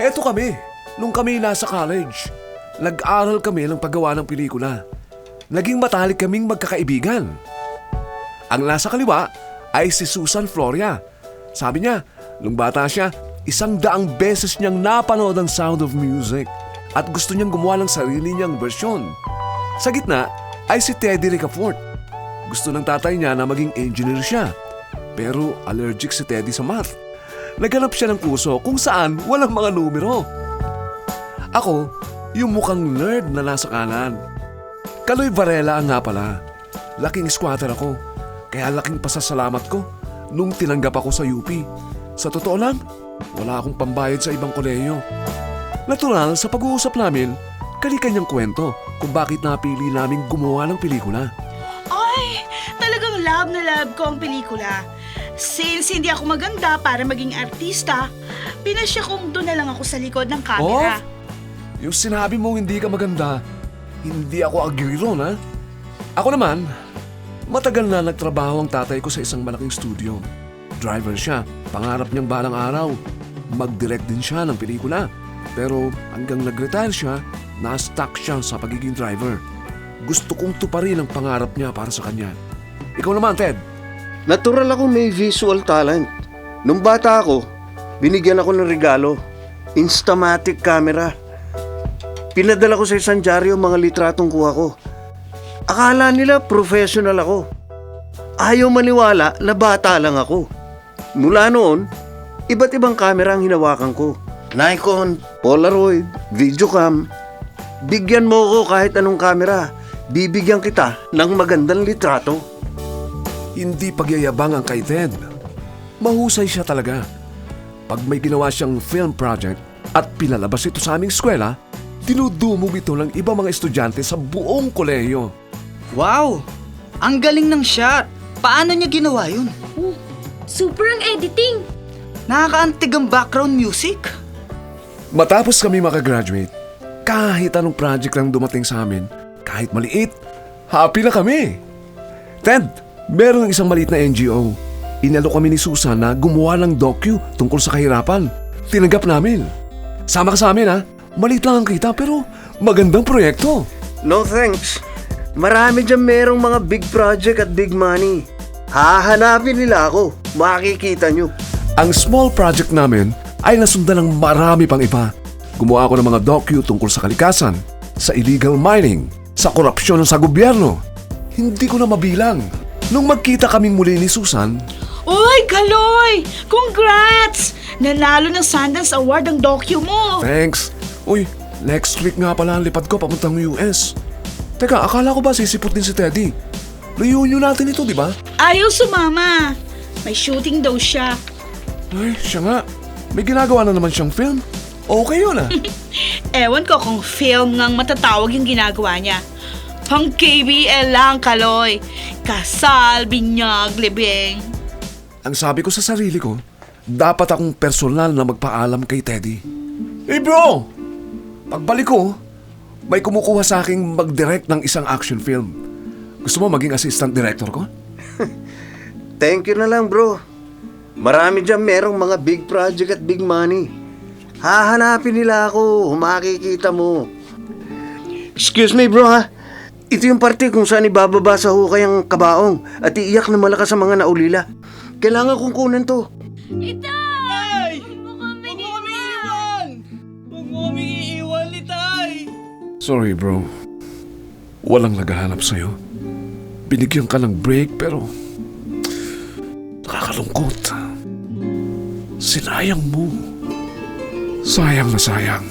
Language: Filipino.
Eto kami, nung kami nasa college. Nag-aral kami ng paggawa ng pelikula. Naging matalik kaming magkakaibigan. Ang nasa kaliwa ay si Susan Floria. Sabi niya, nung bata siya, 100 beses niyang napanood ang Sound of Music at gusto niyang gumawa ng sarili niyang bersyon. Sa gitna ay si Teddy Ricafort. Gusto ng tatay niya na maging engineer siya. Pero allergic si Teddy sa math. Naghanap siya ng kurso kung saan walang mga numero. Ako, yung mukhang nerd na nasa kanan. Kaloy Varela nga pala. Laking squatter ako. Kaya laking pasasalamat ko nung tinanggap ako sa UP. Sa totoo lang, wala akong pambayad sa ibang kolehiyo. Natural, sa pag-uusap namin, kani-kanyang kwento kung bakit napili naming gumawa ng pelikula. Ay, talagang love na love ko ang pelikula. Since hindi ako maganda para maging artista, pinasya kong doon na lang ako sa likod ng camera. Yung sinabi mo hindi ka maganda, hindi ako agree ron, ha? Ako naman, matagal na nagtrabaho ang tatay ko sa isang malaking studio. Driver siya, pangarap niyang balang araw. Mag-direct din siya ng pelikula. Pero hanggang nag-retire siya, na-stuck siya sa pagiging driver. Gusto kong tuparin ang pangarap niya para sa kanya. Ikaw naman, Ted. Natural ako may visual talent. Nung bata ako, binigyan ako ng regalo. Instamatic camera. Pinadala ko sa isang dyaryo mga litratong kuha ko. Akala nila professional ako. Ayaw maniwala na bata lang ako. Mula noon, iba't ibang camera ang hinawakan ko. Nikon, Polaroid, Videocam. Bigyan mo ko kahit anong camera. Bibigyan kita ng magandang litrato. Hindi pagyayabang ang kay Ted. Mahusay siya talaga. Pag may ginawa siyang film project at pinalabas ito sa aming eskwela, dinudumog ito ng ibang mga estudyante sa buong kolehiyo. Wow! Ang galing ng shot! Paano niya ginawa yun? Super ang editing! Nakakaantig ang background music. Matapos kami makagraduate, kahit anong project lang dumating sa amin, kahit maliit, happy na kami. Ted, meron isang maliit na NGO. Inalo kami ni Susan na gumawa ng docu tungkol sa kahirapan. Tinanggap namin. Sama ka sa amin, ha? Maliit lang ang kita pero magandang proyekto. No thanks. Marami dyan merong mga big project at big money. Hahanapin nila ako. Makikita nyo. Ang small project namin ay nasundan ng marami pang iba. Gumawa ako ng mga docu tungkol sa kalikasan, sa illegal mining, sa korupsyon sa gobyerno. Hindi ko na mabilang. Nung magkita kaming muli ni Susan, Uy, Kaloy! Congrats! Nanalo ng Sundance Award ang docu mo! thanks. Uy, next week nga pala ang lipad ko papuntang US. Teka, akala ko ba sisipot din si Teddy? Reunion natin ito, di ba? Ayaw sumama. May shooting daw siya. Ay, siya nga. May ginagawa na naman siyang film. Okay yun, ah. Ewan ko kung film ngang matatawag yung ginagawa niya. Pang KBL lang, Kaloy. Kasal, binyag, libing. Ang sabi ko sa sarili ko, dapat akong personal na magpaalam kay Teddy. Hey bro! Pagbalik ko, may kumukuha sa aking mag-direct ng isang action film. Gusto mo maging assistant director ko? Thank you na lang, bro. Marami dyan merong mga big project at big money. Hahanapin nila ako. Makikita mo. Excuse me, bro, ha? Ito yung parte kung saan ibababa sa hukay ang kabaong at iiyak na malakas sa mga naulila. Kailangan kong kunan to. Itay! Huwag mo kami iwan! Huwag mo kami iiwan ni Tay! Sorry bro. Walang naghahanap sa'yo. Binigyan ka ng break pero nakakalungkot. Sinayang mo. Sayang na sayang.